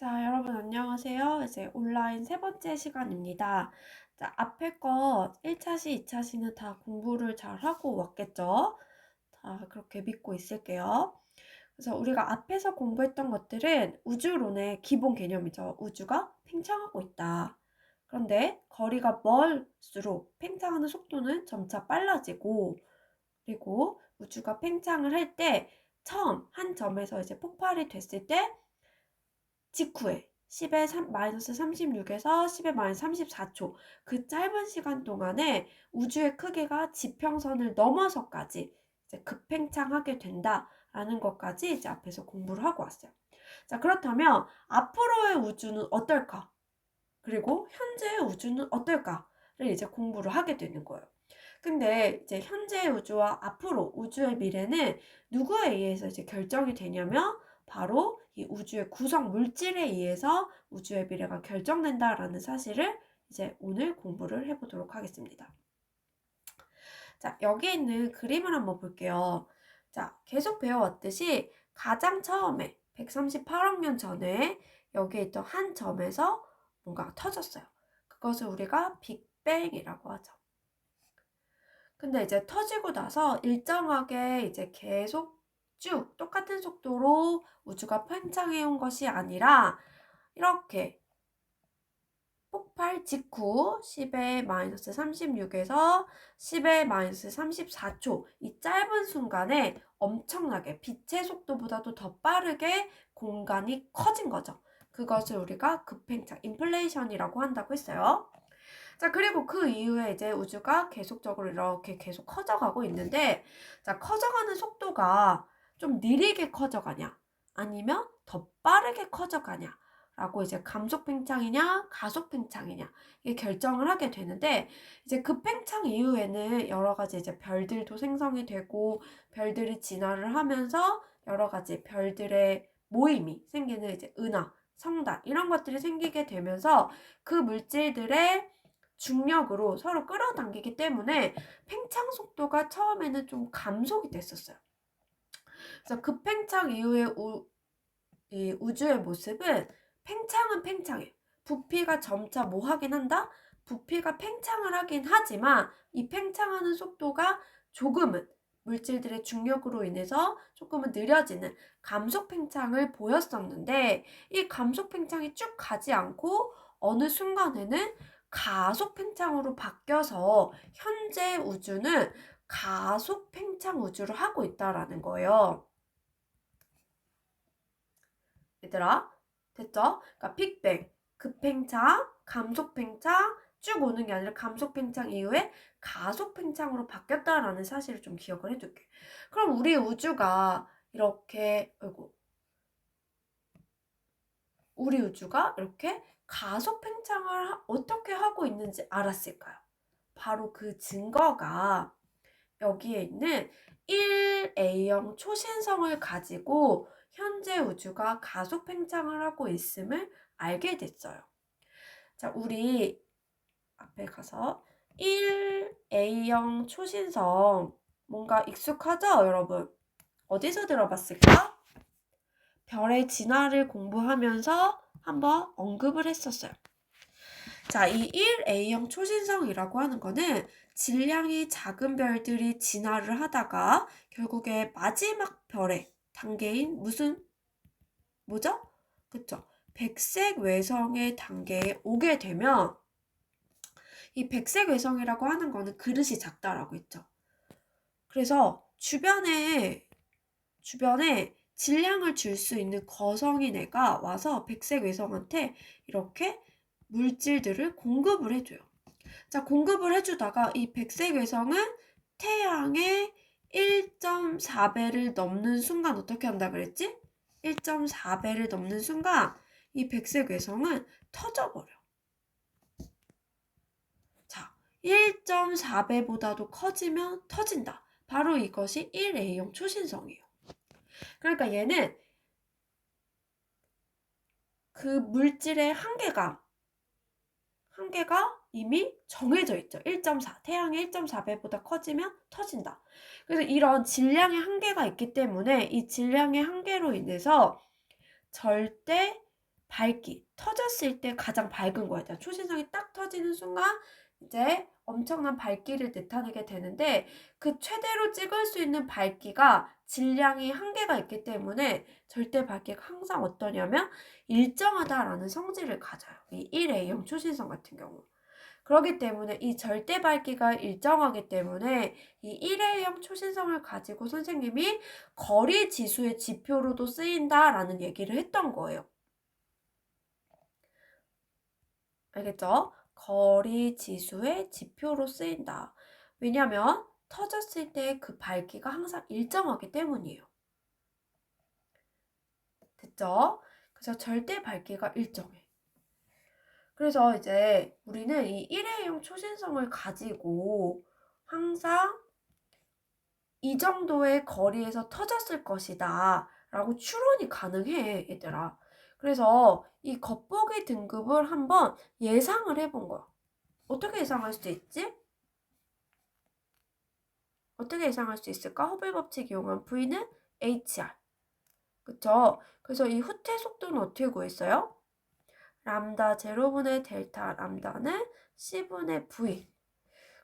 자, 여러분 안녕하세요. 이제 온라인 세 번째 시간입니다. 자, 앞에 거 1차시, 2차시는 다 공부를 잘 하고 왔겠죠? 자, 그렇게 믿고 있을게요. 그래서 우리가 앞에서 공부했던 것들은 우주론의 기본 개념이죠. 우주가 팽창하고 있다. 그런데 거리가 멀수록 팽창하는 속도는 점차 빨라지고, 그리고 우주가 팽창을 할 때 처음 한 점에서 이제 폭발이 됐을 때 직후에 10의 마이너스 36에서 10의 마이너스 34초 그 짧은 시간 동안에 우주의 크기가 지평선을 넘어서까지 이제 급팽창하게 된다라는 것까지 이제 앞에서 공부를 하고 왔어요. 자, 그렇다면 앞으로의 우주는 어떨까? 그리고 현재의 우주는 어떨까를 이제 공부를 하게 되는 거예요. 근데 이제 현재의 우주와 앞으로 우주의 미래는 누구에 의해서 이제 결정이 되냐면 바로 이 우주의 구성 물질에 의해서 우주의 미래가 결정된다라는 사실을 이제 오늘 공부를 해보도록 하겠습니다. 자, 여기 있는 그림을 한번 볼게요. 자, 계속 배워왔듯이 가장 처음에 138억 년 전에 여기에 있던 한 점에서 뭔가 터졌어요. 그것을 우리가 빅뱅이라고 하죠. 근데 이제 터지고 나서 일정하게 이제 계속 쭉 똑같은 속도로 우주가 팽창해 온 것이 아니라 이렇게 폭발 직후 10의 마이너스 36에서 10의 마이너스 34초 이 짧은 순간에 엄청나게 빛의 속도보다도 더 빠르게 공간이 커진 거죠. 그것을 우리가 급팽창, 인플레이션이라고 한다고 했어요. 자, 그리고 그 이후에 이제 우주가 계속적으로 이렇게 계속 커져가고 있는데, 자, 커져가는 속도가 좀 느리게 커져가냐, 아니면 더 빠르게 커져가냐, 라고 이제 감속 팽창이냐, 가속 팽창이냐, 이게 결정을 하게 되는데, 이제 급팽창 이후에는 여러 가지 이제 별들도 생성이 되고, 별들이 진화를 하면서 여러 가지 별들의 모임이 생기는 이제 은하, 성단, 이런 것들이 생기게 되면서 그 물질들의 중력으로 서로 끌어당기기 때문에 팽창 속도가 처음에는 좀 감속이 됐었어요. 그래서 급팽창 이후의 이 우주의 모습은 팽창은 팽창해요. 부피가 점차 뭐 하긴 한다? 부피가 팽창을 하긴 하지만 이 팽창하는 속도가 조금은 물질들의 중력으로 인해서 조금은 느려지는 감속 팽창을 보였었는데 이 감속 팽창이 쭉 가지 않고 어느 순간에는 가속 팽창으로 바뀌어서 현재 우주는 가속 팽창 우주를 하고 있다라는 거예요. 얘들아, 됐죠? 그러니까 빅뱅, 급팽창, 감속팽창 쭉 오는 게 아니라 감속팽창 이후에 가속팽창으로 바뀌었다라는 사실을 좀 기억을 해둘게. 그럼 우리 우주가 이렇게, 우리 우주가 이렇게 가속팽창을 어떻게 하고 있는지 알았을까요? 바로 그 증거가 여기에 있는 1A형 초신성을 가지고 현재 우주가 가속 팽창을 하고 있음을 알게 됐어요. 자, 우리 앞에 가서 1A형 초신성 뭔가 익숙하죠, 여러분? 어디서 들어봤을까? 별의 진화를 공부하면서 한번 언급을 했었어요. 자, 이 1A형 초신성이라고 하는 거는 질량이 작은 별들이 진화를 하다가 결국에 마지막 별의 단계인 뭐죠? 그쵸? 백색 외성의 단계에 오게 되면 이 백색 외성이라고 하는 거는 그릇이 작다라고 했죠. 그래서 주변에 질량을 줄 수 있는 거성인 애가 와서 백색 외성한테 이렇게 물질들을 공급을 해줘요. 자, 공급을 해주다가 이 백색 외성은 태양의 1.4배를 넘는 순간 어떻게 한다 그랬지? 1.4배를 넘는 순간 이 백색 외성은 터져버려. 자, 1.4배보다도 커지면 터진다. 바로 이것이 1A형 초신성이에요. 그러니까 얘는 그 물질의 한계가 이미 정해져 있죠. 1.4, 태양의 1.4배보다 커지면 터진다. 그래서 이런 질량의 한계가 있기 때문에 이 질량의 한계로 인해서 절대 밝기, 터졌을 때 가장 밝은 거야. 초신성이 딱 터지는 순간 이제 엄청난 밝기를 나타내게 되는데 그 최대로 찍을 수 있는 밝기가 질량이 한계가 있기 때문에 절대 밝기가 항상 어떠냐면 일정하다라는 성질을 가져요. 이 1A형 초신성 같은 경우. 그렇기 때문에 이 절대 밝기가 일정하기 때문에 이 1A형 초신성을 가지고 선생님이 거리 지수의 지표로도 쓰인다라는 얘기를 했던 거예요. 알겠죠? 거리 지수의 지표로 쓰인다. 왜냐면 터졌을 때 그 밝기가 항상 일정하기 때문이에요. 됐죠? 그래서 절대 밝기가 일정해. 그래서 이제 우리는 이 일회용 초신성을 가지고 항상 이 정도의 거리에서 터졌을 것이다 라고 추론이 가능해, 얘들아. 그래서 이 겉보기 등급을 한번 예상을 해본 거야. 어떻게 예상할 수 있지? 어떻게 예상할 수 있을까? 허블 법칙 이용한 V는 HR. 그쵸? 그래서 이 후퇴 속도는 어떻게 구했어요? 람다 제로분의 델타 람다는 C분의 V.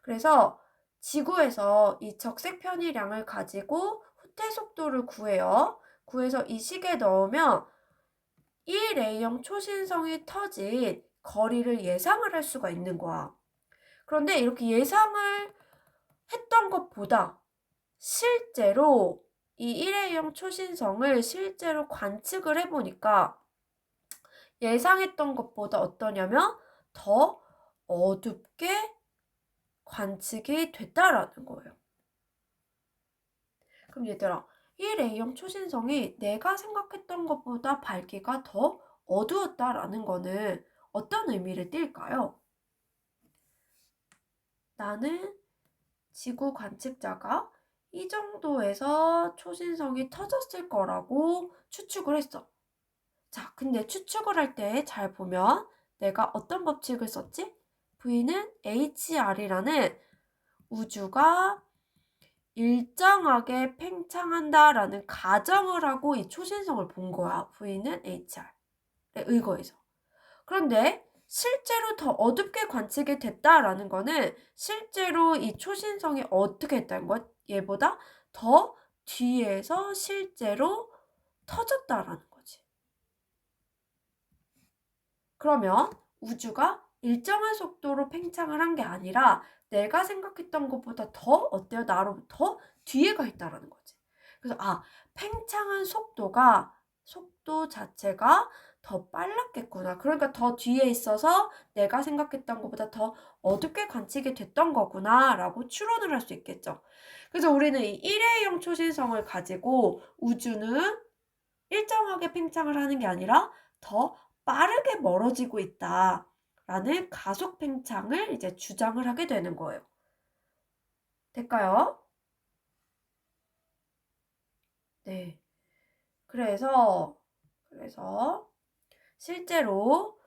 그래서 지구에서 이 적색 편의량을 가지고 후퇴 속도를 구해요. 구해서 이 식에 넣으면 1A형 초신성이 터진 거리를 예상을 할 수가 있는 거야. 그런데 이렇게 예상을 했던 것보다 실제로 이 1A형 초신성을 실제로 관측을 해보니까 예상했던 것보다 어떠냐면 더 어둡게 관측이 됐다라는 거예요. 그럼 얘들아, 1A형 초신성이 내가 생각했던 것보다 밝기가 더 어두웠다라는 거는 어떤 의미를 띨까요? 나는 지구 관측자가 이 정도에서 초신성이 터졌을 거라고 추측을 했어. 자, 근데 추측을 할 때 잘 보면 내가 어떤 법칙을 썼지? V는 HR이라는 우주가 일정하게 팽창한다라는 가정을 하고 이 초신성을 본 거야. V는 HR에 의거해서. 그런데 실제로 더 어둡게 관측이 됐다라는 거는 실제로 이 초신성이 어떻게 했다는 거야? 얘보다 더 뒤에서 실제로 터졌다라는 거지. 그러면 우주가 일정한 속도로 팽창을 한 게 아니라 내가 생각했던 것보다 더 어때요? 나로부터 뒤에 가 있다라는 거지. 그래서 팽창한 속도 자체가 더 빨랐겠구나. 그러니까 더 뒤에 있어서 내가 생각했던 것보다 더 어둡게 관측이 됐던 거구나 라고 추론을 할 수 있겠죠. 그래서 우리는 이 일회용 초신성을 가지고 우주는 일정하게 팽창을 하는 게 아니라 더 빠르게 멀어지고 있다라는 가속 팽창을 이제 주장을 하게 되는 거예요. 될까요? 네. 그래서 실제로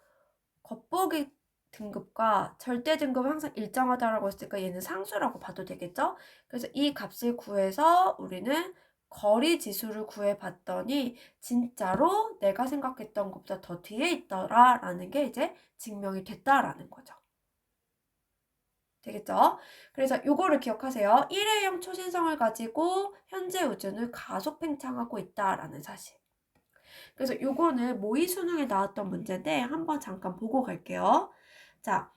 겉보기 등급과 절대 등급은 항상 일정하다라고 했으니까 얘는 상수라고 봐도 되겠죠? 그래서 이 값을 구해서 우리는 거리 지수를 구해봤더니 진짜로 내가 생각했던 것보다 더 뒤에 있더라라는 게 이제 증명이 됐다라는 거죠. 되겠죠? 그래서 요거를 기억하세요. 1A형 초신성을 가지고 현재 우주는 가속 팽창하고 있다라는 사실. 그래서 요거는 모의 수능에 나왔던 문제인데 한번 잠깐 보고 갈게요. 자,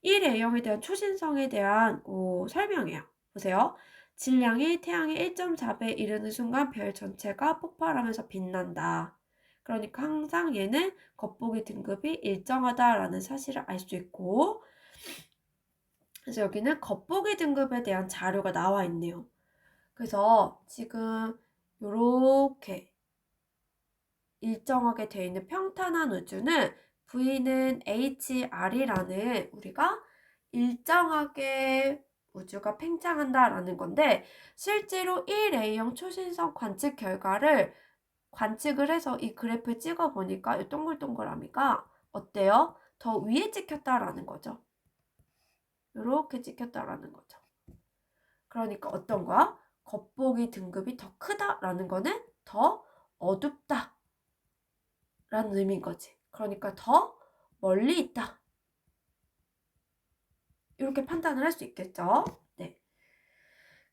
1A형에 대한 초신성에 대한 설명이에요. 보세요. 질량이 태양의 1.4배에 이르는 순간 별 전체가 폭발하면서 빛난다. 그러니까 항상 얘는 겉보기 등급이 일정하다라는 사실을 알 수 있고 그래서 여기는 겉보기 등급에 대한 자료가 나와 있네요. 그래서 지금 요렇게 일정하게 되어 있는 평탄한 우주는 V는 HR이라는 우리가 일정하게 우주가 팽창한다라는 건데 실제로 1A형 초신성 관측 결과를 관측을 해서 이 그래프 찍어보니까 이 동글동글함이가 어때요? 더 위에 찍혔다라는 거죠. 이렇게 찍혔다라는 거죠. 그러니까 어떤 거야? 겉보기 등급이 더 크다라는 거는 더 어둡다 라는 의미인 거지. 그러니까 더 멀리 있다. 이렇게 판단을 할 수 있겠죠. 네.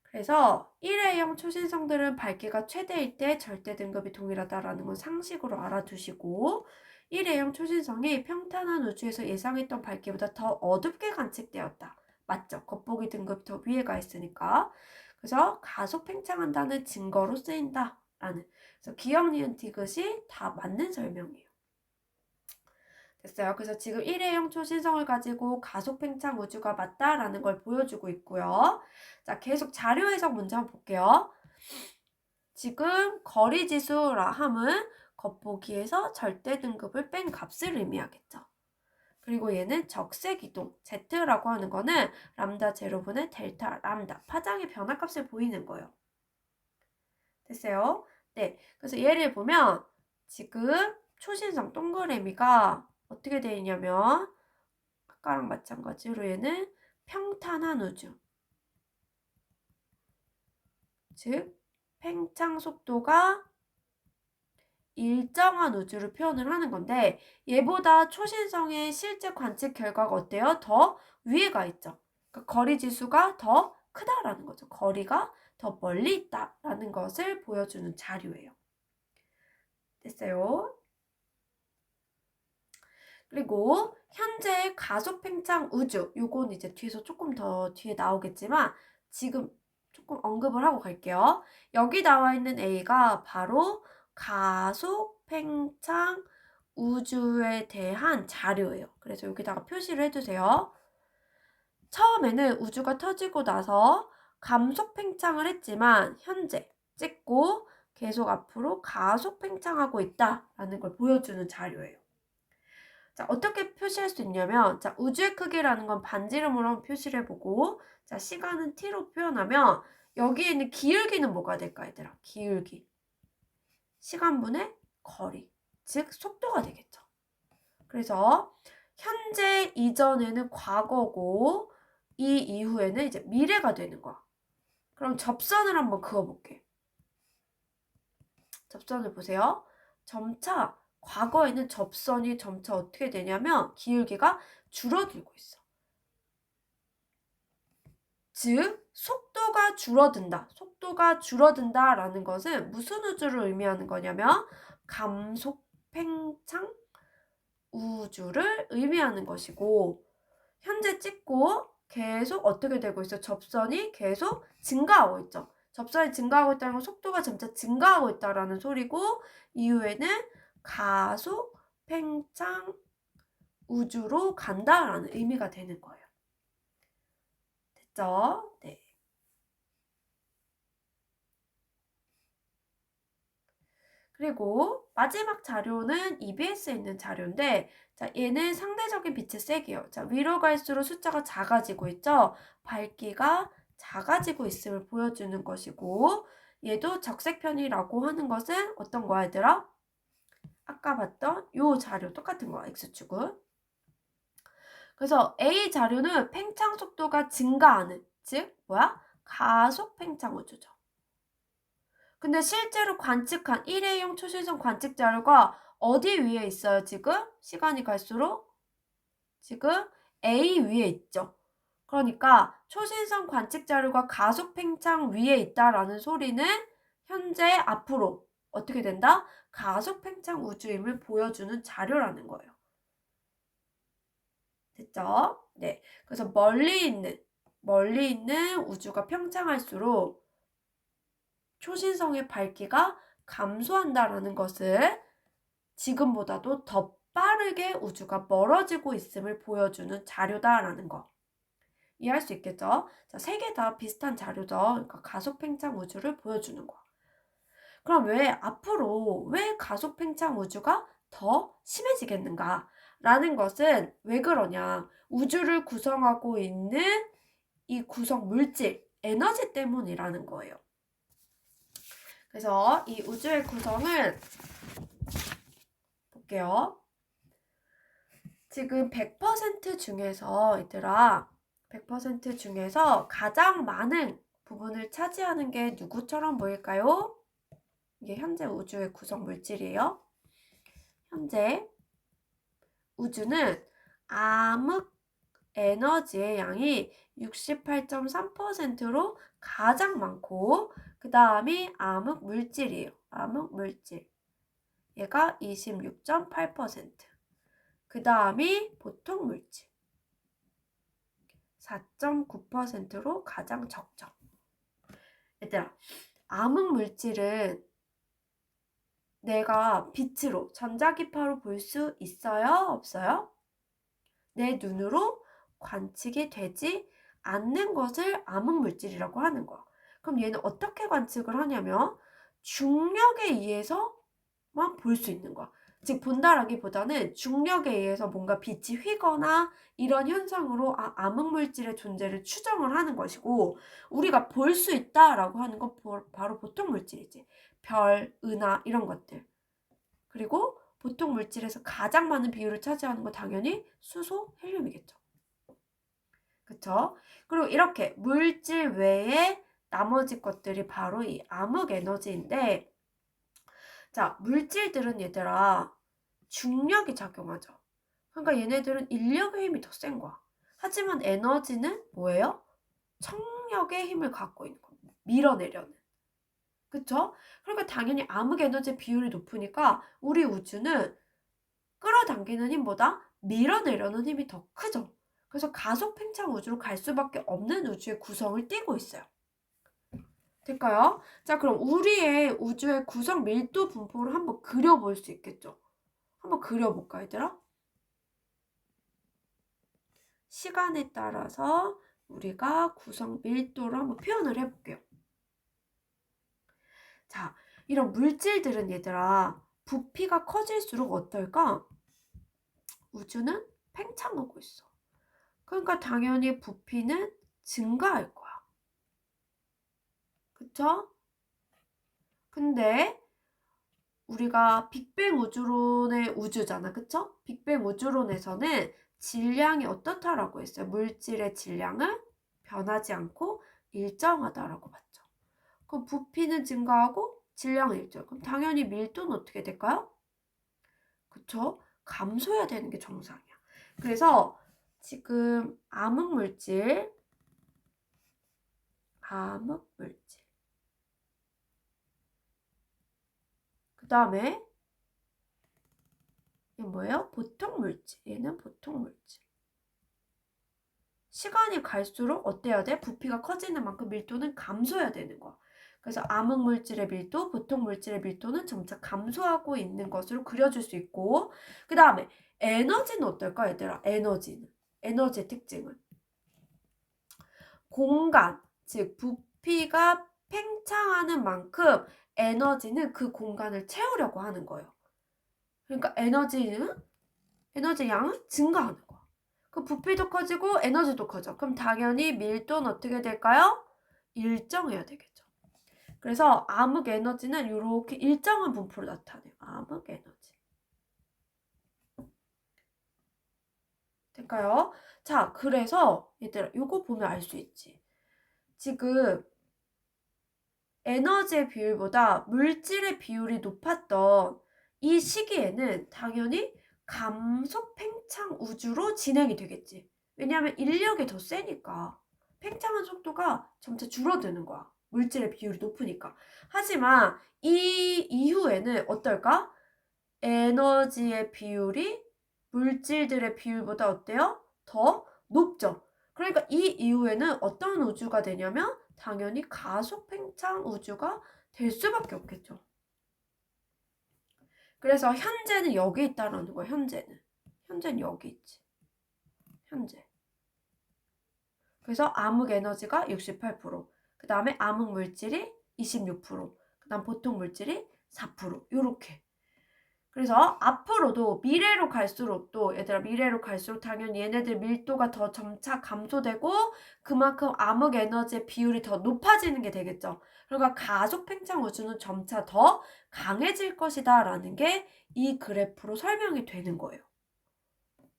그래서 1A형 초신성들은 밝기가 최대일 때 절대 등급이 동일하다라는 건 상식으로 알아두시고 1A형 초신성이 평탄한 우주에서 예상했던 밝기보다 더 어둡게 관측되었다. 맞죠? 겉보기 등급이 더 위에 가 있으니까. 그래서 가속 팽창한다는 증거로 쓰인다라는. 그래서 기억, 니은, 디귿이 다 맞는 설명이에요. 됐어요. 그래서 지금 1A형 초신성을 가지고 가속 팽창 우주가 맞다라는 걸 보여주고 있고요. 자, 계속 자료 해석 문제 한번 볼게요. 지금 거리 지수라 함은 겉보기에서 절대 등급을 뺀 값을 의미하겠죠. 그리고 얘는 적색 이동, Z라고 하는 거는 람다 제로분의 델타 람다, 파장의 변화값을 보이는 거예요. 됐어요? 네. 그래서 예를 보면 지금 초신성 동그라미가 어떻게 되어 있냐면 아까랑 마찬가지로 얘는 평탄한 우주, 즉 팽창 속도가 일정한 우주를 표현을 하는 건데 얘보다 초신성의 실제 관측 결과가 어때요? 더 위에 가 있죠. 그러니까 거리 지수가 더 크다라는 거죠. 거리가 더 멀리 있다라는 것을 보여주는 자료예요. 됐어요? 그리고 현재 가속 팽창 우주, 요건 이제 뒤에서 조금 더 뒤에 나오겠지만 지금 조금 언급을 하고 갈게요. 여기 나와 있는 A가 바로 가속 팽창 우주에 대한 자료예요. 그래서 여기다가 표시를 해주세요. 처음에는 우주가 터지고 나서 감속 팽창을 했지만 현재 찍고 계속 앞으로 가속 팽창하고 있다라는 걸 보여주는 자료예요. 자, 어떻게 표시할 수 있냐면, 자, 우주의 크기라는 건 반지름으로 한번 표시를 해보고, 자, 시간은 t로 표현하면, 여기에 있는 기울기는 뭐가 될까, 얘들아? 기울기. 시간분의 거리. 즉, 속도가 되겠죠. 그래서, 현재 이전에는 과거고, 이 이후에는 이제 미래가 되는 거야. 그럼 접선을 한번 그어볼게. 접선을 보세요. 점차 과거에는 접선이 점차 어떻게 되냐면 기울기가 줄어들고 있어. 즉 속도가 줄어든다. 속도가 줄어든다라는 것은 무슨 우주를 의미하는 거냐면 감속 팽창 우주를 의미하는 것이고 현재 찍고 계속 어떻게 되고 있어? 접선이 계속 증가하고 있죠. 접선이 증가하고 있다는 건 속도가 점차 증가하고 있다라는 소리고 이후에는 가속 팽창 우주로 간다라는 의미가 되는 거예요. 됐죠? 네. 그리고 마지막 자료는 EBS에 있는 자료인데 자, 얘는 상대적인 빛의 세기예요. 자, 위로 갈수록 숫자가 작아지고 있죠? 밝기가 작아지고 있음을 보여주는 것이고 얘도 적색편이라고 하는 것은 어떤 거야, 얘들아? 아까 봤던 요 자료 똑같은 거야, X축은. 그래서 A 자료는 팽창 속도가 증가하는, 즉 뭐야? 가속 팽창 우주죠. 근데 실제로 관측한 1A형 초신성 관측 자료가 어디 위에 있어요, 지금? 시간이 갈수록? 지금 A 위에 있죠. 그러니까 초신성 관측 자료가 가속 팽창 위에 있다라는 소리는 현재 앞으로 어떻게 된다? 가속 팽창 우주임을 보여주는 자료라는 거예요. 됐죠? 네. 그래서 멀리 있는 우주가 팽창할수록 초신성의 밝기가 감소한다라는 것을 지금보다도 더 빠르게 우주가 멀어지고 있음을 보여주는 자료다라는 거. 이해할 수 있겠죠? 자, 세 개 다 비슷한 자료죠. 그러니까 가속 팽창 우주를 보여주는 거. 그럼 앞으로 왜 가속 팽창 우주가 더 심해지겠는가? 라는 것은 왜 그러냐? 우주를 구성하고 있는 이 구성 물질, 에너지 때문이라는 거예요. 그래서 이 우주의 구성을 볼게요. 지금 100% 중에서 얘들아 100% 중에서 가장 많은 부분을 차지하는 게 누구처럼 보일까요? 이게 현재 우주의 구성 물질이에요. 현재 우주는 암흑 에너지의 양이 68.3%로 가장 많고 그 다음이 암흑 물질이에요. 암흑 물질. 얘가 26.8%. 그 다음이 보통 물질. 4.9%로 가장 적죠. 얘들아, 암흑 물질은 내가 빛으로, 전자기파로 볼 수 있어요? 없어요? 내 눈으로 관측이 되지 않는 것을 암흑 물질이라고 하는 거야. 그럼 얘는 어떻게 관측을 하냐면 중력에 의해서만 볼 수 있는 거야. 즉 본다라기보다는 중력에 의해서 뭔가 빛이 휘거나 이런 현상으로 암흑 물질의 존재를 추정을 하는 것이고, 우리가 볼 수 있다라고 하는 건 바로 보통 물질이지. 별, 은하 이런 것들. 그리고 보통 물질에서 가장 많은 비율을 차지하는 건 당연히 수소, 헬륨이겠죠. 그쵸? 그리고 이렇게 물질 외에 나머지 것들이 바로 이 암흑 에너지인데, 자, 물질들은 얘들아 중력이 작용하죠. 그러니까 얘네들은 인력의 힘이 더 센 거야. 하지만 에너지는 뭐예요? 청력의 힘을 갖고 있는 거야. 밀어내려는. 그쵸? 그러니까 당연히 암흑 에너지 비율이 높으니까 우리 우주는 끌어당기는 힘보다 밀어내려는 힘이 더 크죠. 그래서 가속 팽창 우주로 갈 수밖에 없는 우주의 구성을 띠고 있어요. 될까요? 자, 그럼 우리의 우주의 구성 밀도 분포를 한번 그려볼 수 있겠죠? 한번 그려볼까, 얘들아? 시간에 따라서 우리가 구성 밀도를 한번 표현을 해볼게요. 자, 이런 물질들은 얘들아 부피가 커질수록 어떨까? 우주는 팽창하고 있어. 그러니까 당연히 부피는 증가할 거야. 그쵸? 근데 우리가 빅뱅 우주론의 우주잖아. 그쵸? 빅뱅 우주론에서는 질량이 어떻다라고 했어요? 물질의 질량은 변하지 않고 일정하다라고 봤죠. 그럼 부피는 증가하고 질량은 일정. 그럼 당연히 밀도는 어떻게 될까요? 그쵸? 감소해야 되는 게 정상이야. 그래서 지금 암흑물질 그 다음에 이게 뭐예요? 보통 물질. 얘는 보통 물질. 시간이 갈수록 어때야 돼? 부피가 커지는 만큼 밀도는 감소해야 되는 거야. 그래서 암흑 물질의 밀도, 보통 물질의 밀도는 점차 감소하고 있는 것으로 그려줄 수 있고, 그 다음에 에너지는 어떨까, 얘들아? 에너지는. 에너지의 특징은 공간, 즉 부피가 팽창하는 만큼 에너지는 그 공간을 채우려고 하는 거예요. 그러니까 에너지 양은 증가하는 거야. 그 부피도 커지고 에너지도 커져. 그럼 당연히 밀도는 어떻게 될까요? 일정해야 되겠죠. 그래서 암흑 에너지는 이렇게 일정한 분포로 나타내요. 암흑 에너지. 될까요? 자, 그래서 얘들아 이거 보면 알 수 있지. 지금 에너지의 비율보다 물질의 비율이 높았던 이 시기에는 당연히 감속 팽창 우주로 진행이 되겠지. 왜냐하면 인력이 더 세니까 팽창한 속도가 점차 줄어드는 거야. 물질의 비율이 높으니까. 하지만 이 이후에는 어떨까? 에너지의 비율이 물질들의 비율보다 어때요? 더 높죠. 그러니까 이 이후에는 어떤 우주가 되냐면 당연히 가속 팽창 우주가 될 수밖에 없겠죠. 그래서 현재는 여기 있다라는 거야. 현재는 여기 있지. 현재. 그래서 암흑 에너지가 68%, 그 다음에 암흑 물질이 26%, 그 다음 보통 물질이 4%, 요렇게. 그래서 앞으로도 미래로 갈수록 또 얘들아 미래로 갈수록 당연히 얘네들 밀도가 더 점차 감소되고 그만큼 암흑 에너지의 비율이 더 높아지는 게 되겠죠. 그러니까 가속 팽창 우주는 점차 더 강해질 것이다 라는 게 이 그래프로 설명이 되는 거예요.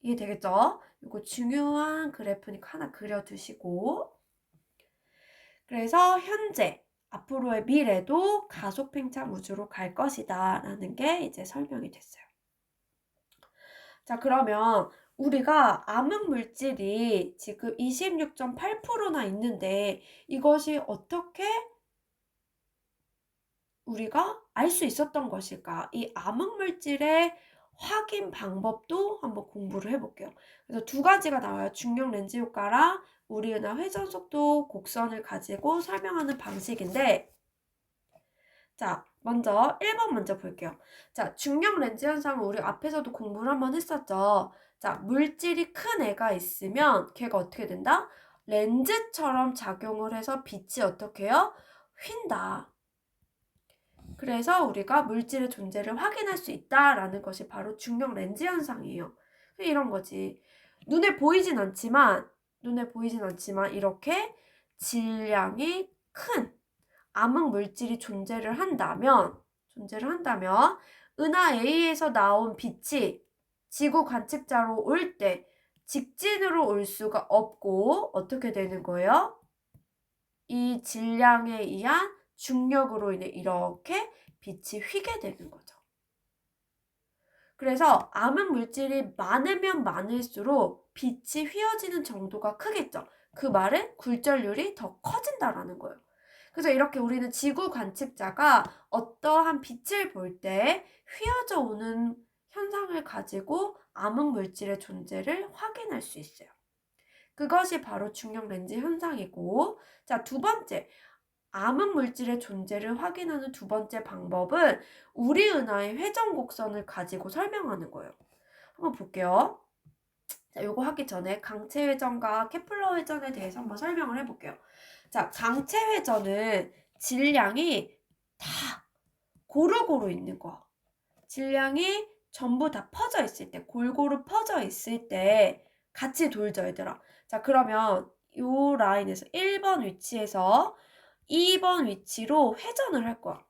이해되겠죠? 이거 중요한 그래프니까 하나 그려두시고, 그래서 현재 앞으로의 미래도 가속 팽창 우주로 갈 것이다 라는 게 이제 설명이 됐어요. 자, 그러면 우리가 암흑 물질이 지금 26.8%나 있는데 이것이 어떻게 우리가 알 수 있었던 것일까? 이 암흑 물질의 확인 방법도 한번 공부를 해볼게요. 그래서 두 가지가 나와요. 중력 렌즈 효과랑 우리은하 회전 속도 곡선을 가지고 설명하는 방식인데, 자, 먼저 1번 먼저 볼게요. 자, 중력 렌즈 현상은 우리 앞에서도 공부를 한번 했었죠. 자, 물질이 큰 애가 있으면 걔가 어떻게 된다? 렌즈처럼 작용을 해서 빛이 어떻게 해요? 휜다. 그래서 우리가 물질의 존재를 확인할 수 있다라는 것이 바로 중력 렌즈 현상이에요. 이런 거지. 눈에 보이진 않지만 이렇게 질량이 큰 암흑 물질이 존재를 한다면 은하 A에서 나온 빛이 지구 관측자로 올 때 직진으로 올 수가 없고 어떻게 되는 거예요? 이 질량에 의한 중력으로 인해 이렇게 빛이 휘게 되는 거죠. 그래서 암흑 물질이 많으면 많을수록 빛이 휘어지는 정도가 크겠죠. 그 말은 굴절률이 더 커진다라는 거예요. 그래서 이렇게 우리는 지구 관측자가 어떠한 빛을 볼 때 휘어져 오는 현상을 가지고 암흑 물질의 존재를 확인할 수 있어요. 그것이 바로 중력 렌즈 현상이고, 자, 두 번째, 암흑 물질의 존재를 확인하는 두 번째 방법은 우리 은하의 회전 곡선을 가지고 설명하는 거예요. 한번 볼게요. 자, 요거 하기 전에 강체 회전과 케플러 회전에 대해서 한번 설명을 해볼게요. 자, 강체 회전은 질량이 다 고루고루 있는 거야. 질량이 전부 다 퍼져 있을 때, 골고루 퍼져 있을 때 같이 돌죠, 얘들아. 자, 그러면 요 라인에서 1번 위치에서 2번 위치로 회전을 할 거야.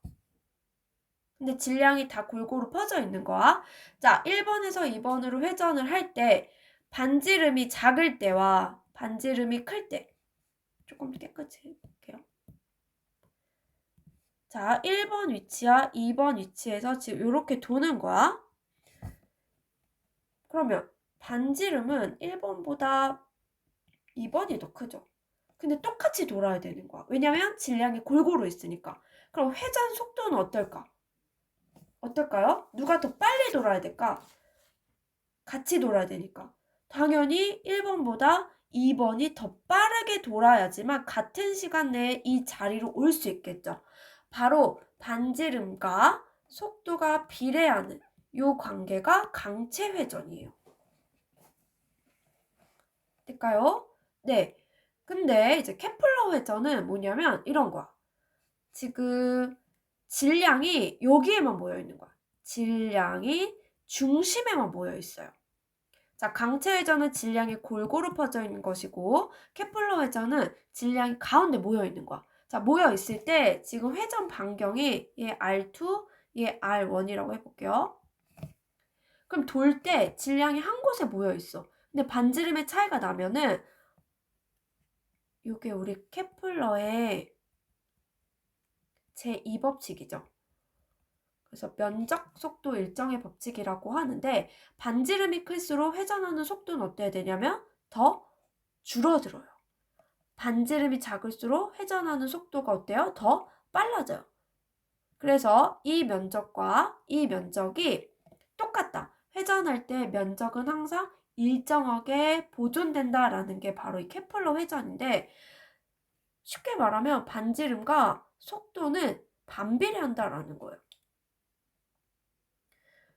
근데 질량이 다 골고루 퍼져 있는 거야. 자, 1번에서 2번으로 회전을 할 때 반지름이 작을 때와 반지름이 클 때 조금 깨끗이 해볼게요. 자, 1번 위치와 2번 위치에서 지금 이렇게 도는 거야. 그러면 반지름은 1번보다 2번이 더 크죠. 근데 똑같이 돌아야 되는 거야. 왜냐면 질량이 골고루 있으니까. 그럼 회전 속도는 어떨까요? 누가 더 빨리 돌아야 될까? 같이 돌아야 되니까. 당연히 1번보다 2번이 더 빠르게 돌아야지만 같은 시간 내에 이 자리로 올 수 있겠죠. 바로 반지름과 속도가 비례하는 이 관계가 강체 회전이에요. 될까요? 네. 근데 이제 케플러 회전은 뭐냐면 이런 거야. 지금 질량이 여기에만 모여 있는 거야. 질량이 중심에만 모여 있어요. 자, 강체 회전은 질량이 골고루 퍼져 있는 것이고 케플러 회전은 질량이 가운데 모여 있는 거야. 자, 모여 있을 때 지금 회전 반경이 얘 R2, 얘 R1이라고 해볼게요. 그럼 돌 때 질량이 한 곳에 모여 있어. 근데 반지름의 차이가 나면은 이게 우리 케플러의 제2법칙이죠. 그래서 면적 속도 일정의 법칙이라고 하는데 반지름이 클수록 회전하는 속도는 어때야 되냐면 더 줄어들어요. 반지름이 작을수록 회전하는 속도가 어때요? 더 빨라져요. 그래서 이 면적과 이 면적이 똑같다. 회전할 때 면적은 항상 일정하게 보존된다라는 게 바로 이 케플러 회전인데 쉽게 말하면 반지름과 속도는 반비례한다라는 거예요.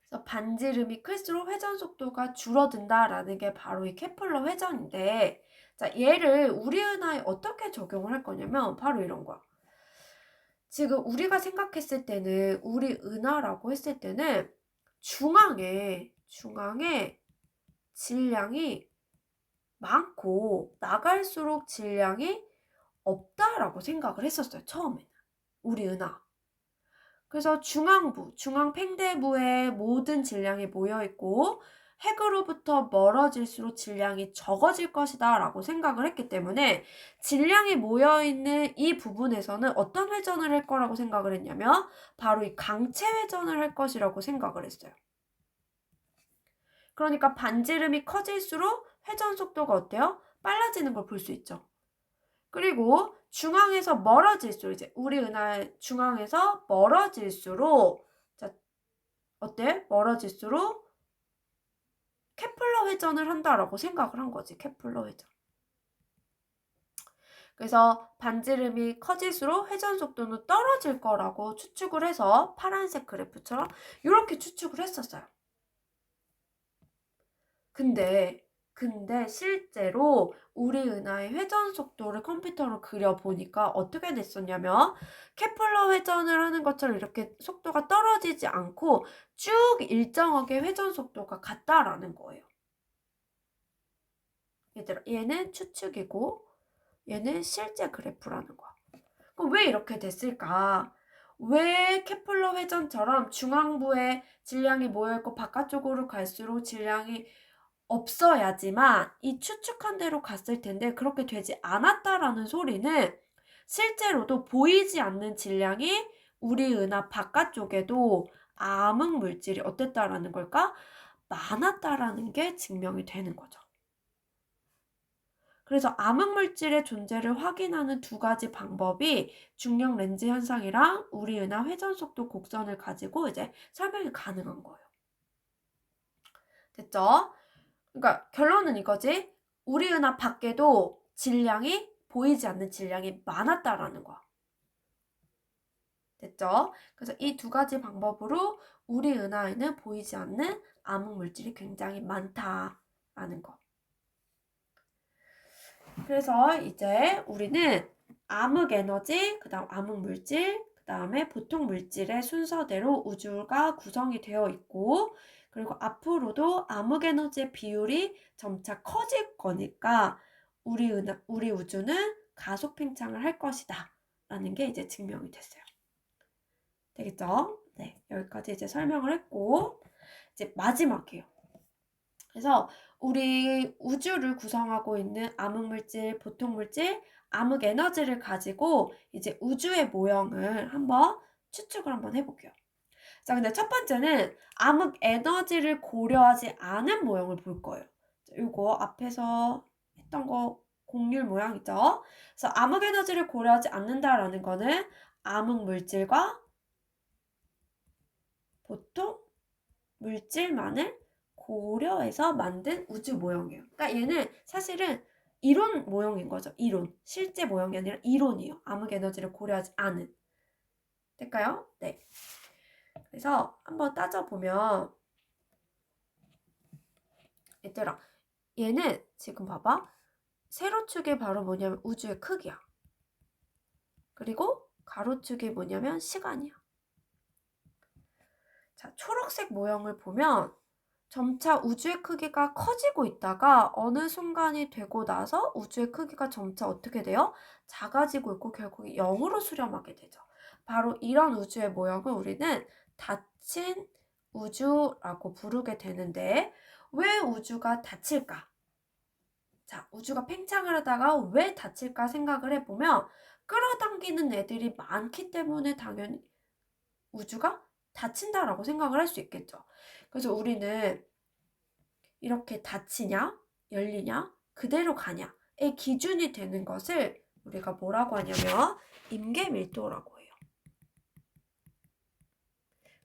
그래서 반지름이 클수록 회전 속도가 줄어든다라는 게 바로 이 케플러 회전인데 자, 얘를 우리 은하에 어떻게 적용을 할 거냐면 바로 이런 거야. 지금 우리가 생각했을 때는 우리 은하라고 했을 때는 중앙에 질량이 많고 나갈수록 질량이 없다라고 생각을 했었어요. 처음에는. 우리 은하. 그래서 중앙부, 중앙 팽대부에 모든 질량이 모여있고 핵으로부터 멀어질수록 질량이 적어질 것이다 라고 생각을 했기 때문에 질량이 모여있는 이 부분에서는 어떤 회전을 할 거라고 생각을 했냐면 바로 이 강체 회전을 할 것이라고 생각을 했어요. 그러니까 반지름이 커질수록 회전 속도가 어때요? 빨라지는 걸 볼 수 있죠. 그리고 중앙에서 멀어질수록 이제 우리 은하의 중앙에서 멀어질수록 자 어때? 멀어질수록 케플러 회전을 한다라고 생각을 한 거지. 케플러 회전. 그래서 반지름이 커질수록 회전 속도는 떨어질 거라고 추측을 해서 파란색 그래프처럼 이렇게 추측을 했었어요. 근데 실제로 우리 은하의 회전 속도를 컴퓨터로 그려보니까 어떻게 됐었냐면 케플러 회전을 하는 것처럼 이렇게 속도가 떨어지지 않고 쭉 일정하게 회전 속도가 같다라는 거예요. 얘들아, 얘는 추측이고 얘는 실제 그래프라는 거야. 그럼 왜 이렇게 됐을까? 왜 케플러 회전처럼 중앙부에 질량이 모여있고 바깥쪽으로 갈수록 질량이 없어야지만 이 추측한 대로 갔을 텐데 그렇게 되지 않았다라는 소리는 실제로도 보이지 않는 질량이 우리 은하 바깥쪽에도 암흑 물질이 어땠다라는 걸까? 많았다라는 게 증명이 되는 거죠. 그래서 암흑물질의 존재를 확인하는 두 가지 방법이 중력 렌즈 현상이랑 우리 은하 회전 속도 곡선을 가지고 이제 설명이 가능한 거예요. 됐죠? 그러니까 결론은 이거지. 우리 은하 밖에도 질량이 보이지 않는 질량이 많았다라는 거야. 됐죠? 그래서 이 두 가지 방법으로 우리 은하에는 보이지 않는 암흑물질이 굉장히 많다라는 거. 그래서 이제 우리는 암흑 에너지, 그 다음 암흑 물질, 그 다음에 보통 물질의 순서대로 우주가 구성이 되어 있고, 그리고 앞으로도 암흑 에너지의 비율이 점차 커질 거니까 우리 우주는 가속 팽창을 할 것이다 라는 게 이제 증명이 됐어요. 되겠죠? 네, 여기까지 이제 설명을 했고 이제 마지막이에요. 그래서 우리 우주를 구성하고 있는 암흑물질, 보통물질, 암흑 에너지를 가지고 이제 우주의 모형을 한번 추측을 한번 해볼게요. 자, 근데 첫 번째는 암흑 에너지를 고려하지 않은 모형을 볼 거예요. 이거 앞에서 했던 거 곡률 모양이죠. 그래서 암흑 에너지를 고려하지 않는다라는 거는 암흑 물질과 보통 물질만을 고려해서 만든 우주 모형이에요. 그러니까 얘는 사실은 이론 모형인 거죠. 이론. 실제 모형이 아니라 이론이에요. 암흑 에너지를 고려하지 않은. 될까요? 네. 그래서 한번 따져보면 얘들아, 얘는 지금 봐봐. 세로축이 바로 뭐냐면 우주의 크기야. 그리고 가로축이 뭐냐면 시간이야. 자, 초록색 모형을 보면 점차 우주의 크기가 커지고 있다가 어느 순간이 되고 나서 우주의 크기가 점차 어떻게 돼요? 작아지고 있고 결국 0으로 수렴하게 되죠. 바로 이런 우주의 모형을 우리는 닫힌 우주라고 부르게 되는데 왜 우주가 닫힐까? 자, 우주가 팽창을 하다가 왜 닫힐까 생각을 해보면 끌어당기는 애들이 많기 때문에 당연히 우주가 닫힌다라고 생각을 할 수 있겠죠. 그래서 우리는 이렇게 닫히냐, 열리냐, 그대로 가냐의 기준이 되는 것을 우리가 뭐라고 하냐면 임계밀도라고 해요.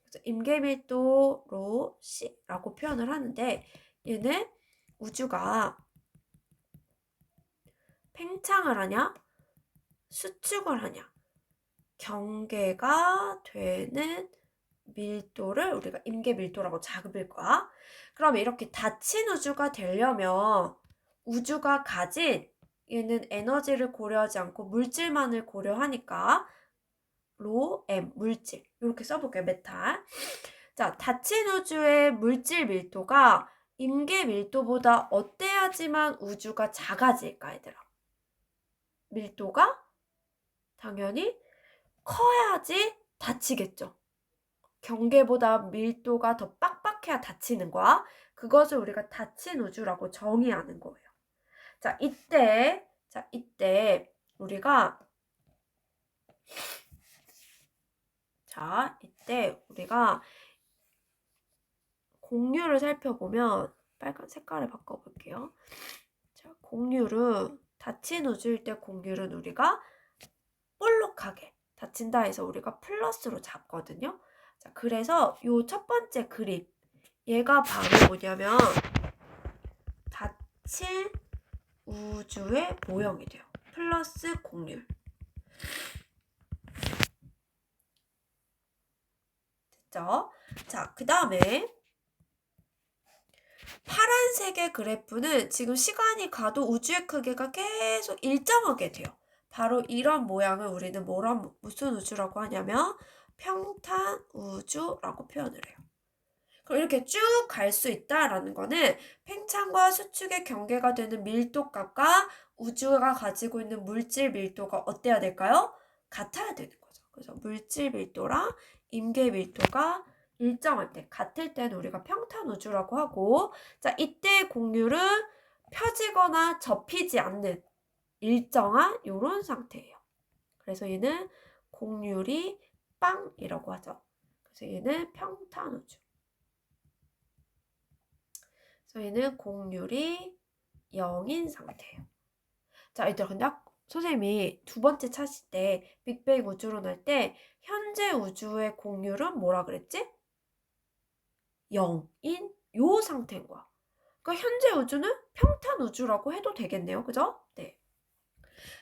그래서 임계밀도 로 C라고 표현을 하는데 얘는 우주가 팽창을 하냐, 수축을 하냐, 경계가 되는 밀도를 우리가 임계밀도라고 작업할 거야. 그럼 이렇게 닫힌 우주가 되려면 우주가 가진 얘는 에너지를 고려하지 않고 물질만을 고려하니까 로 M 물질 이렇게 써볼게요. 메탈. 자, 닫힌 우주의 물질 밀도가 임계 밀도보다 어때야지만 우주가 작아질까 얘들아? 밀도가 당연히 커야지 닫히겠죠. 경계보다 밀도가 더 빡빡해야 닫히는 거야. 그것을 우리가 닫힌 우주라고 정의하는 거예요. 자, 이때 우리가 공률을 살펴보면 빨간 색깔을 바꿔볼게요. 자, 곡률은 닫힌 우주일 때 곡률은 우리가 볼록하게 닫힌다 해서 우리가 플러스로 잡거든요. 자, 그래서 요 첫 번째 그림 얘가 바로 뭐냐면 닫힌 우주의 모형이 돼요. 플러스 곡률. 됐죠? 자, 그 다음에 파란색의 그래프는 지금 시간이 가도 우주의 크기가 계속 일정하게 돼요. 바로 이런 모양을 우리는 무슨 우주라고 하냐면 평탄 우주라고 표현을 해요. 그럼 이렇게 쭉 갈 수 있다라는 거는 팽창과 수축의 경계가 되는 밀도값과 우주가 가지고 있는 물질 밀도가 어때야 될까요? 같아야 되는 거죠. 그래서 물질 밀도랑 임계 밀도가 일정할 때, 같을 때는 우리가 평탄 우주라고 하고, 자, 이때의 곡률은 펴지거나 접히지 않는 일정한 이런 상태예요. 그래서 얘는 곡률이 빵이라고 하죠. 그래서 얘는 평탄 우주. 저희는 곡률이 0인 상태예요. 자, 얘들아, 근데 선생님이 두 번째 찾을 때 빅뱅 우주론 할 때 현재 우주의 곡률은 뭐라 그랬지? 0인 요 상태인 거야. 그러니까 현재 우주는 평탄 우주라고 해도 되겠네요. 그죠? 네.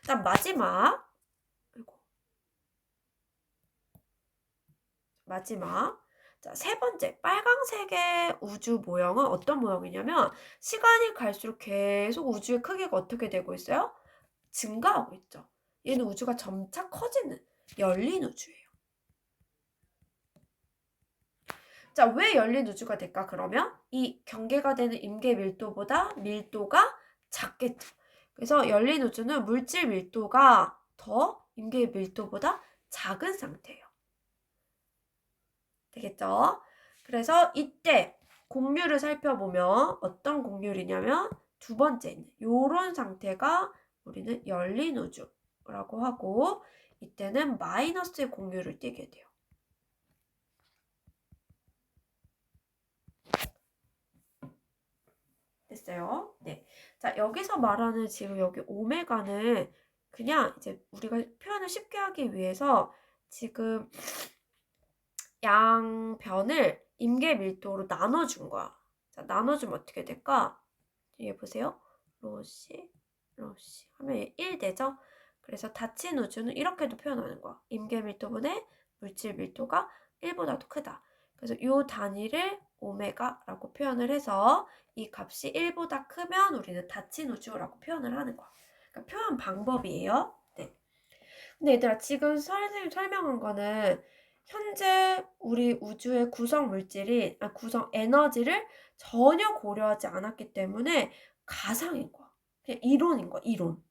일단 마지막. 자, 세 번째, 빨강색의 우주 모형은 어떤 모형이냐면 시간이 갈수록 계속 우주의 크기가 어떻게 되고 있어요? 증가하고 있죠. 얘는 우주가 점차 커지는 열린 우주예요. 자, 왜 열린 우주가 될까? 그러면 이 경계가 되는 임계 밀도보다 밀도가 작겠죠. 그래서 열린 우주는 물질 밀도가 더 임계 밀도보다 작은 상태예요. 되겠죠? 그래서 이때 곡률을 살펴보면 어떤 곡률이냐면 두 번째 있는 요런 상태가 우리는 열린 우주라고 하고 이때는 마이너스의 곡률을 띠게 돼요. 됐어요? 네. 자, 여기서 말하는 지금 여기 오메가는 그냥 이제 우리가 표현을 쉽게 하기 위해서 지금 양변을 임계 밀도로 나눠준 거야. 자, 나눠주면 어떻게 될까? 뒤에 보세요. 로시 하면 1 되죠? 그래서 닫힌 우주는 이렇게도 표현하는 거야. 임계 밀도분의 물질 밀도가 1보다도 크다. 그래서 이 단위를 오메가라고 표현을 해서 이 값이 1보다 크면 우리는 닫힌 우주라고 표현을 하는 거야. 그러니까 표현 방법이에요. 네. 근데 얘들아, 지금 선생님 설명한 거는 현재 우리 우주의 구성 구성 에너지를 전혀 고려하지 않았기 때문에 가상인 거야. 그냥 이론인 거야, 이론.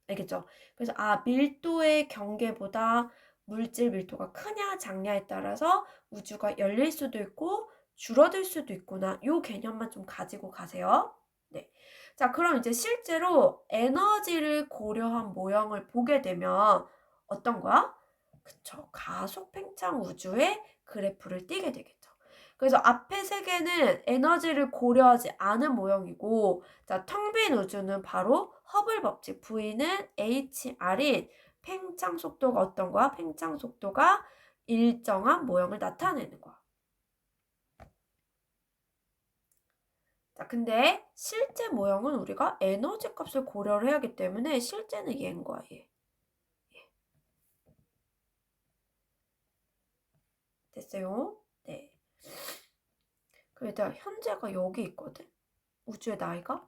알겠죠? 그래서 밀도의 경계보다 물질 밀도가 크냐 작냐에 따라서 우주가 열릴 수도 있고 줄어들 수도 있구나. 요 개념만 좀 가지고 가세요. 네. 자, 그럼 이제 실제로 에너지를 고려한 모형을 보게 되면 어떤 거야? 그쵸. 가속 팽창 우주의 그래프를 띠게 되겠죠. 그래서 앞에 세 개는 에너지를 고려하지 않은 모형이고, 자, 텅 빈 우주는 바로 허블 법칙 V는 HR인 팽창 속도가 어떤 거야? 팽창 속도가 일정한 모형을 나타내는 거야. 자, 근데 실제 모형은 우리가 에너지 값을 고려를 해야 하기 때문에 실제는 얘인 거야, 얘. 됐어요? 네. 그래서 현재가 여기 있거든. 우주의 나이가.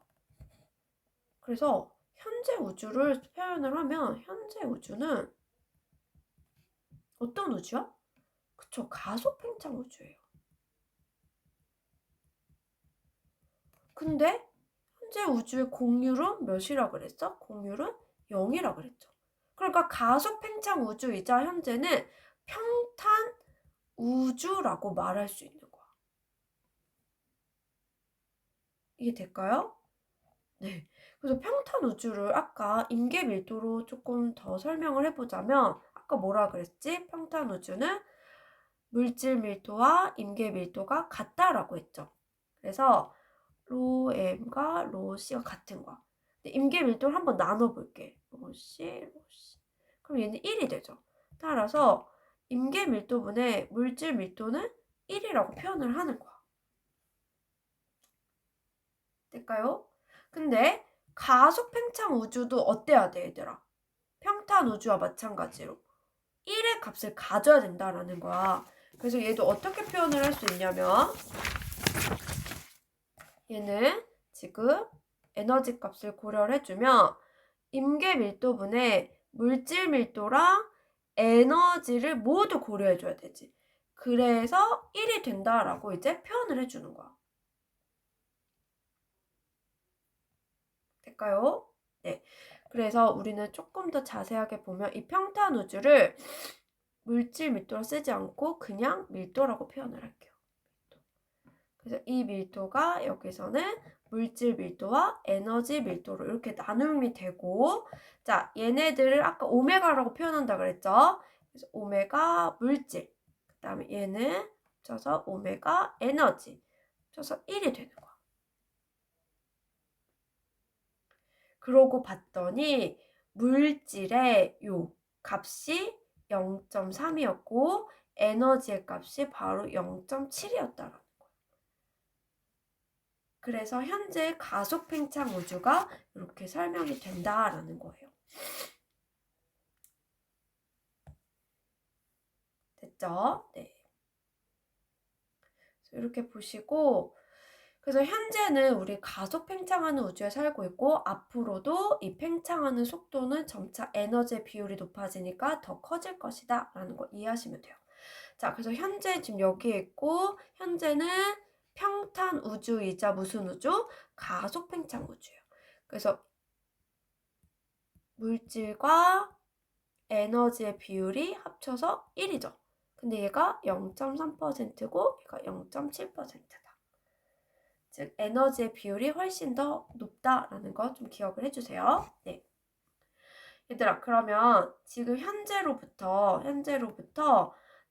그래서 현재 우주를 표현을 하면 현재 우주는 어떤 우주야? 그쵸, 가속 팽창 우주예요. 근데 현재 우주의 곡률은 몇이라 그랬어? 곡률은 0이라 그랬죠. 그러니까 가속 팽창 우주이자 현재는 평탄 우주라고 말할 수 있는 거야. 이게 될까요? 네. 그래서 평탄 우주를 아까 임계 밀도로 조금 더 설명을 해보자면 아까 뭐라 그랬지? 평탄 우주는 물질 밀도와 임계 밀도가 같다라고 했죠. 그래서 로 M과 로 C가 같은 거야. 근데 임계 밀도를 한번 나눠볼게. 로 C, 로 C. 그럼 얘는 1이 되죠. 따라서 임계 밀도분의 물질 밀도는 1이라고 표현을 하는 거야. 될까요? 근데 가속 팽창 우주도 어때야 돼, 얘들아? 평탄 우주와 마찬가지로 1의 값을 가져야 된다라는 거야. 그래서 얘도 어떻게 표현을 할 수 있냐면 얘는 지금 에너지 값을 고려를 해주면 임계 밀도분의 물질 밀도랑 에너지를 모두 고려해줘야 되지. 그래서 1이 된다라고 이제 표현을 해주는 거야. 될까요? 네. 그래서 우리는 조금 더 자세하게 보면 이 평탄 우주를 물질 밀도로 쓰지 않고 그냥 밀도라고 표현을 할게요. 그래서 이 밀도가 여기서는 물질 밀도와 에너지 밀도로 이렇게 나눔이 되고, 자, 얘네들을 아까 오메가라고 표현한다 그랬죠? 그래서 오메가 물질, 그 다음에 얘는 합쳐서 오메가 에너지, 합쳐서 1이 되는 거야. 그러고 봤더니 물질의 요 값이 0.3이었고 에너지의 값이 바로 0.7이었다라는 거예요. 그래서 현재 가속 팽창 우주가 이렇게 설명이 된다라는 거예요. 됐죠? 네. 이렇게 보시고 그래서 현재는 우리 가속 팽창하는 우주에 살고 있고 앞으로도 이 팽창하는 속도는 점차 에너지의 비율이 높아지니까 더 커질 것이다 라는 거 이해하시면 돼요. 자, 그래서 현재 지금 여기에 있고 현재는 평탄 우주이자 무슨 우주? 가속 팽창 우주예요. 그래서 물질과 에너지의 비율이 합쳐서 1이죠. 근데 얘가 0.3%고 얘가 0.7%다. 즉 에너지의 비율이 훨씬 더 높다라는 거 좀 기억을 해주세요. 네. 얘들아 그러면 지금 현재로부터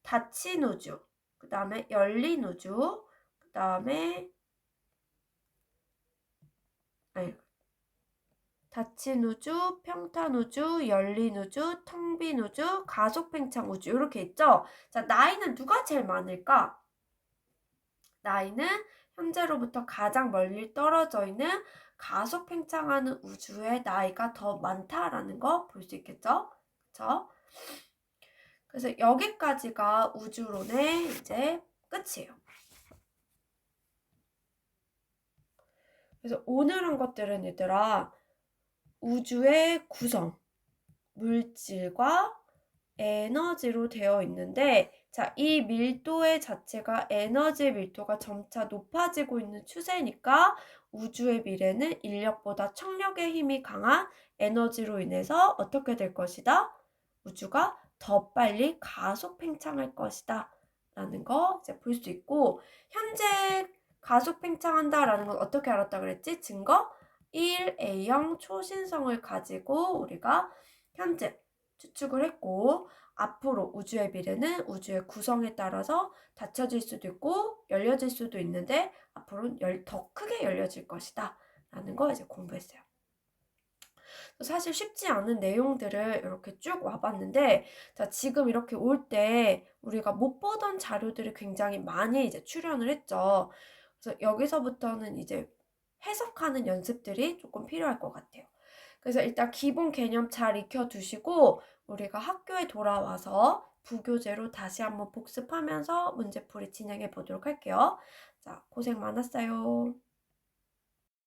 닫힌 우주, 그 다음에 열린 우주, 그 다음에 닫힌 우주, 평탄 우주, 열린 우주, 텅 빈 우주, 가속 팽창 우주 이렇게 있죠? 자, 나이는 누가 제일 많을까? 나이는 현재로부터 가장 멀리 떨어져 있는 가속 팽창하는 우주의 나이가 더 많다라는 거 볼 수 있겠죠? 그쵸? 그래서 여기까지가 우주론의 이제 끝이에요. 그래서 오늘 한 것들은 얘들아 우주의 구성, 물질과 에너지로 되어 있는데 자, 이 밀도의 자체가 에너지 밀도가 점차 높아지고 있는 추세니까 우주의 미래는 인력보다 청력의 힘이 강한 에너지로 인해서 어떻게 될 것이다? 우주가 더 빨리 가속 팽창할 것이다 라는 거 이제 볼 수 있고 현재 가속 팽창한다 라는 건 어떻게 알았다 그랬지? 증거 1A형 초신성을 가지고 우리가 현재 추측을 했고 앞으로 우주의 미래는 우주의 구성에 따라서 닫혀질 수도 있고 열려질 수도 있는데 앞으로는 더 크게 열려질 것이다 라는 거 이제 공부했어요. 사실 쉽지 않은 내용들을 이렇게 쭉 와봤는데 자 지금 이렇게 올 때 우리가 못 보던 자료들이 굉장히 많이 이제 출연을 했죠. 그래서 여기서부터는 이제 해석하는 연습들이 조금 필요할 것 같아요. 그래서 일단 기본 개념 잘 익혀두시고 우리가 학교에 돌아와서 부교재로 다시 한번 복습하면서 문제풀이 진행해 보도록 할게요. 자, 고생 많았어요.